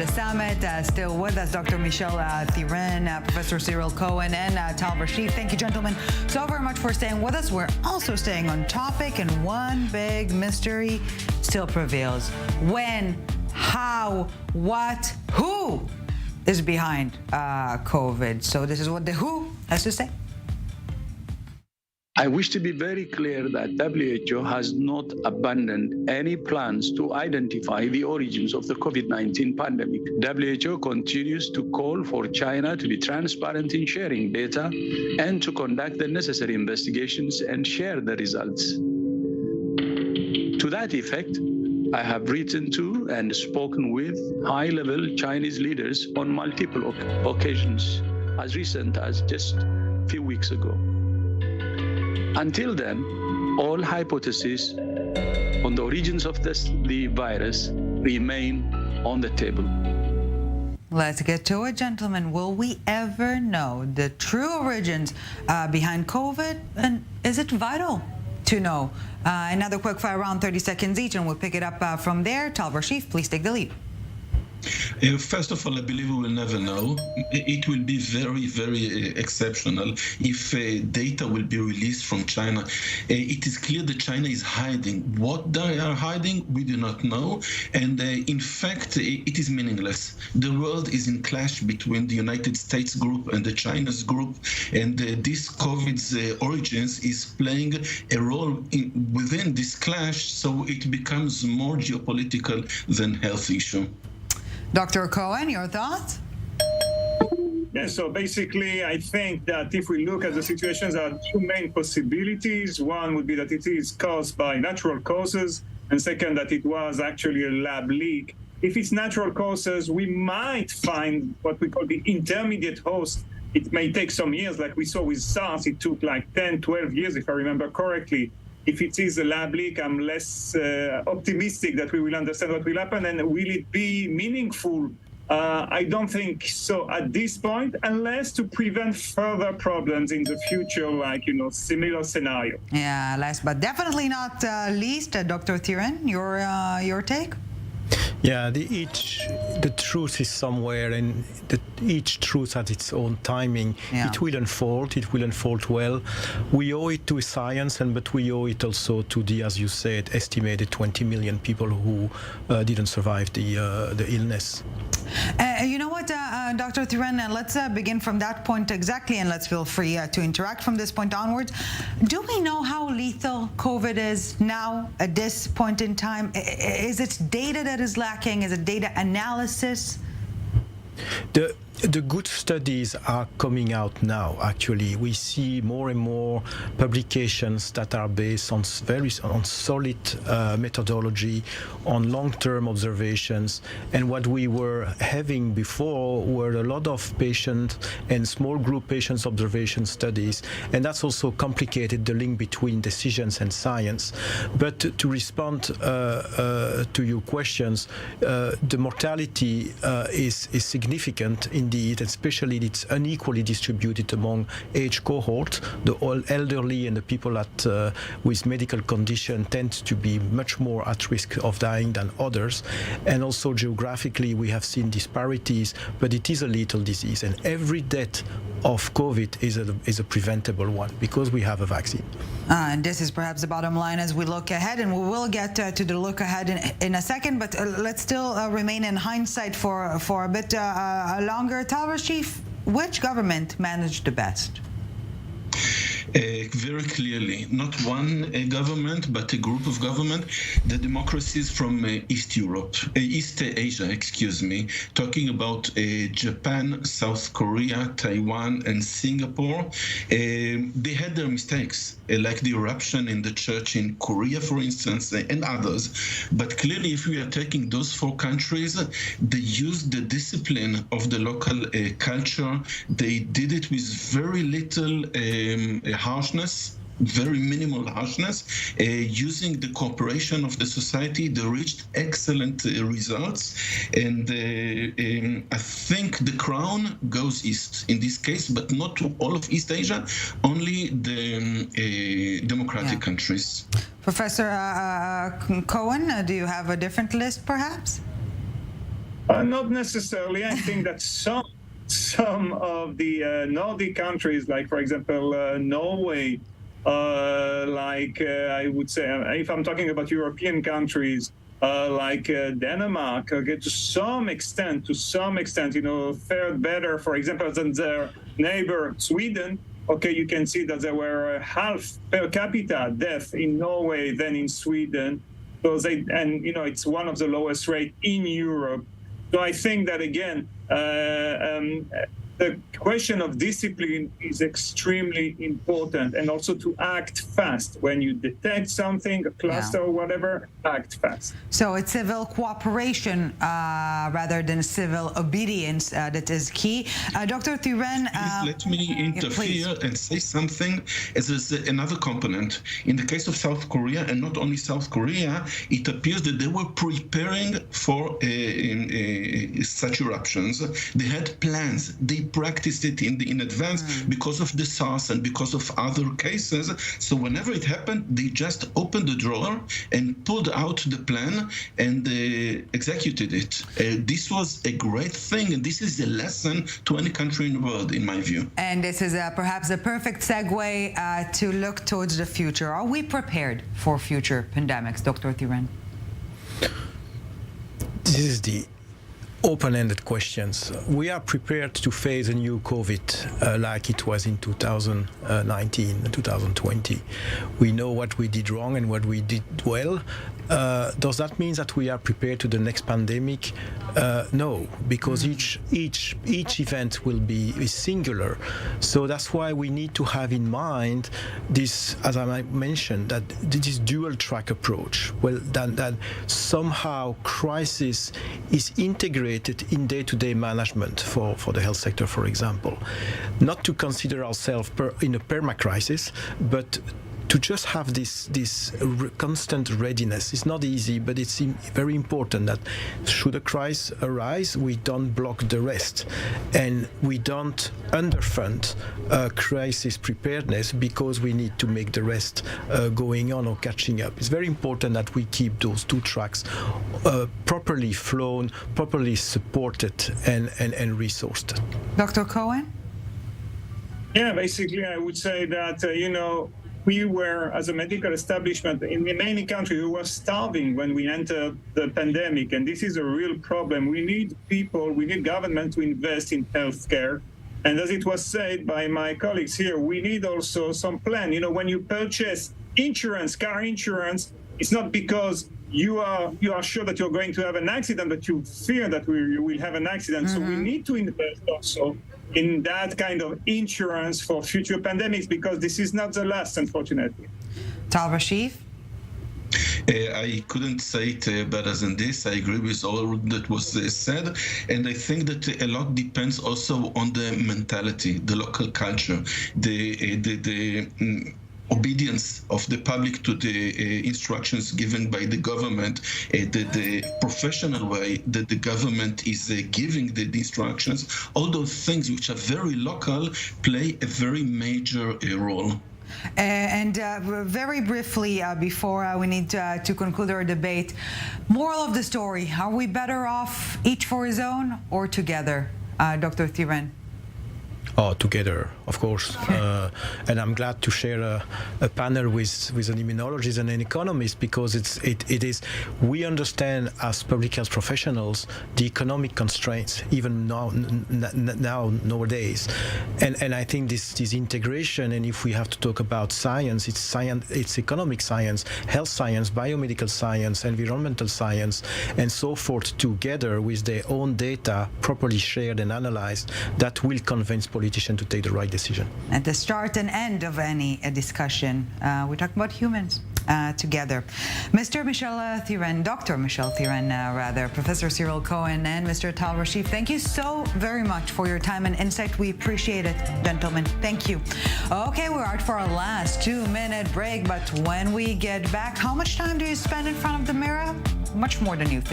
the summit. Still with us, Dr. Michel Thiren, Professor Cyril Cohen, and Tal Reshef. Thank you, gentlemen, so very much for staying with us. We're also staying on topic, and one big mystery still prevails. When, how, what, who is behind COVID? So this is what the WHO has to say. I wish to be very clear that WHO has not abandoned any plans to identify the origins of the COVID-19 pandemic. WHO continues to call for China to be transparent in sharing data and to conduct the necessary investigations and share the results. To that effect, I have written to and spoken with high-level Chinese leaders on multiple occasions, as recent as just a few weeks ago. Until then, all hypotheses on the origins of the virus remain on the table. Let's get to it, gentlemen. Will we ever know the true origins behind COVID? And is it vital to know? Another quick fire round, 30 seconds each, and we'll pick it up from there. Tal Reshef, please take the lead. First of all, I believe we will never know. It will be very, very exceptional if data will be released from China. It is clear that China is hiding. What they are hiding, we do not know. And in fact, it is meaningless. The world is in clash between the United States group and the China's group. And this COVID's origins is playing a role within this clash, so it becomes more geopolitical than health issue. Dr. Cohen, your thoughts? Yeah, so basically, I think that if we look at the situations, there are two main possibilities. One would be that it is caused by natural causes, and second, that it was actually a lab leak. If it's natural causes, we might find what we call the intermediate host. It may take some years, like we saw with SARS. It took like 10, 12 years, if I remember correctly. If it is a lab leak, I'm less optimistic that we will understand what will happen, and will it be meaningful? I don't think so at this point, unless to prevent further problems in the future, like, similar scenario. Yeah, last but definitely not least, Dr. Thiren, your take? Yeah, the truth is somewhere, and each truth has its own timing. Yeah. It will unfold well. We owe it to science, but we owe it also to the, as you said, estimated 20 million people who didn't survive the illness. You know what, Dr. Thiren, let's begin from that point exactly, and let's feel free to interact from this point onwards. Do we know how lethal COVID is now at this point in time? Is it data that is lacking? Is it data analysis? The good studies are coming out now. Actually, we see more and more publications that are based on solid methodology, on long-term observations. And what we were having before were a lot of patient and small group patients observation studies, and that's also complicated the link between decisions and science. But to respond to your questions, the mortality is significant indeed, especially it's unequally distributed among age cohorts. The elderly and the people with medical condition tend to be much more at risk of dying than others. And also geographically, we have seen disparities, but it is a lethal disease. And every death of COVID is a preventable one because we have a vaccine. And this is perhaps the bottom line as we look ahead, and we will get to the look ahead in a second, but let's still remain in hindsight for a bit longer. Tal Reshef, which government managed the best? Very clearly, not one government, but a group of government. The democracies from East Asia, talking about Japan, South Korea, Taiwan, and Singapore. They had their mistakes, like the eruption in the church in Korea, for instance, and others. But clearly, if we are taking those four countries, they used the discipline of the local culture. They did it with very little harshness, very minimal harshness. Using the cooperation of the society, they reached excellent results. And I think the crown goes east in this case, but not to all of East Asia, only the democratic countries. Professor Cohen, do you have a different list, perhaps? Not necessarily. I think that some of the Nordic countries, like for example Norway, I would say, if I'm talking about European countries, like Denmark, okay, to some extent, fared better, for example, than their neighbor Sweden. Okay, you can see that there were half per capita death in Norway than in Sweden. So it's one of the lowest rate in Europe. So I think that again, the question of discipline is extremely important, and also to act fast. When you detect something, a cluster or whatever, act fast. So it's civil cooperation rather than civil obedience that is key. Dr. Thiren, let me interfere and say something. As is another component. In the case of South Korea, and not only South Korea, it appears that they were preparing for such eruptions. They had plans. They practiced it in advance because of the SARS and because of other cases. So whenever it happened, they just opened the drawer and pulled out the plan and executed it. This was a great thing, and this is a lesson to any country in the world, in my view. And this is perhaps a perfect segue to look towards the future. Are we prepared for future pandemics, Dr. Thiren? This is the open-ended questions. We are prepared to face a new COVID like it was in 2019 and 2020. We know what we did wrong and what we did well. Does that mean that we are prepared to the next pandemic? No, because each event will be singular. So that's why we need to have in mind this, as I mentioned, that this dual track approach. Well, that somehow crisis is integrated in day-to-day management for the health sector, for example. Not to consider ourselves in a perma-crisis, but to just have this constant readiness. It's not easy, but it's very important that should a crisis arise, we don't block the rest, and we don't underfund crisis preparedness because we need to make the rest going on or catching up. It's very important that we keep those two tracks properly flown, properly supported, and resourced. Dr. Cohen? Yeah, basically, I would say that, we were, as a medical establishment in many countries, we were starving when we entered the pandemic. And this is a real problem. We need government to invest in healthcare. And as it was said by my colleagues here, we need also some plan. When you purchase insurance, car insurance, it's not because you are sure that you're going to have an accident, but you fear that you will have an accident. So we need to invest also in that kind of insurance for future pandemics, because this is not the last, unfortunately. Tal Reshef? I couldn't say it better than this. I agree with all that was said. And I think that a lot depends also on the mentality, the local culture, the obedience of the public to the instructions given by the government, the professional way that the government is giving the instructions. All those things which are very local play a very major role. And very briefly, before we need to conclude our debate, moral of the story, are we better off each for his own or together, Dr. Thiren? Oh, together, of course. And I'm glad to share a panel with an immunologist and an economist, because it is we understand as public health professionals the economic constraints even nowadays, and I think this integration, and if we have to talk about science, it's economic science, health science, biomedical science, environmental science, and so forth, together with their own data properly shared and analyzed, that will convince politicians to take the right decision. At the start and end of any discussion, we talk about humans together. Mr. Michel Thiren, Dr. Michel Thiren, Professor Cyril Cohen, and Mr. Tal Reshef, thank you so very much for your time and insight. We appreciate it, gentlemen. Thank you. Okay, we're out for our last 2-minute break, but when we get back, how much time do you spend in front of the mirror? Much more than you think.